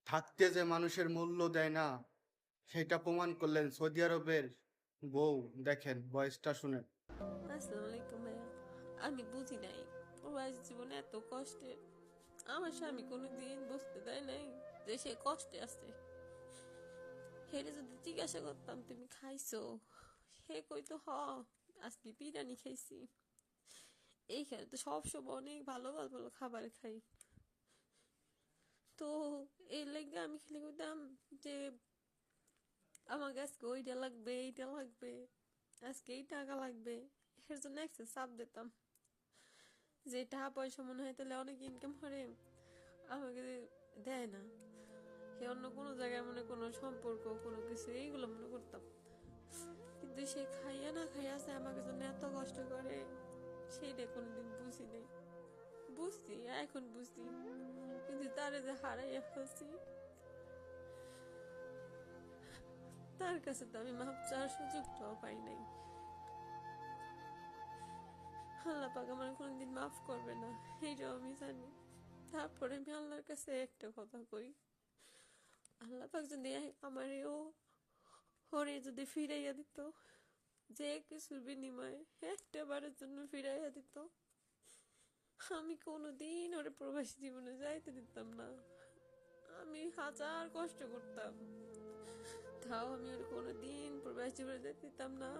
থাকতে যে মানুষের মূল্য দেয় না, সেটা প্রমাণ করলেন সৌদি আরবের বউ। দেখেন ভয়েসটা শুনেন। আসসালামু আলাইকুম ভাইয়া। আমি বুঝি নাই প্রবাস জীবনে এত কষ্টের। আমার স্বামী কোনোদিন বুঝতে দেয় নাই যে সে কষ্টে আছে। হেরে যদি জিজ্ঞাসা করতাম তুমি খাইছো, হে কইতো হ, আজকে বিরিয়ানি খাইছি। এইখানে তো সবসময় অনেক ভালো ভালো ভালো খাবার খাই। তো এর লেগে আমি খেলে কইতাম যে আমাকে আজকে ওইটা লাগবে, এইটা লাগবে, আজকে এই টাকা লাগবে। এর জন্য একটা চাপ দিতাম যে টাকা পয়সা মনে হয় তাহলে অনেক ইনকাম করে, আমাকে দেয় না। সে অন্য কোনো জায়গায় মনে কোনো সম্পর্ক কোনো কিছু এইগুলো মনে করতাম। কিন্তু সে খাইয়া না খাইয়া আছে আমাকে জন্য এত কষ্ট করে, সেইটা কোনোদিন বুঝি নাই। বুঝছি, এখন বুঝছি, কিন্তু তারে যে হারাইয়া ফেলছি, তার কাছে তো আমি মাপ চাওয়ার সুযোগটাও পাই নাই। আল্লাহ পাক আমার কোনোদিন মাফ করবে না, এইটাও আমি জানি। তারপরে আমি আল্লাহর কাছে একটা কথা কই, আল্লাহ পাক যদি আমারও হরে যদি ফিরাইয়া দিত, যে কিছুর বিনিময়ে একটা বারের জন্য ফিরাইয়া দিত, আমি কোনোদিন ওরে প্রবাসী জীবনে যাইতে দিতাম না। আমি হাজার কষ্ট করতাম, তাও আমি ওর কোনোদিন প্রবাসী জীবনে যাইতে দিতাম না।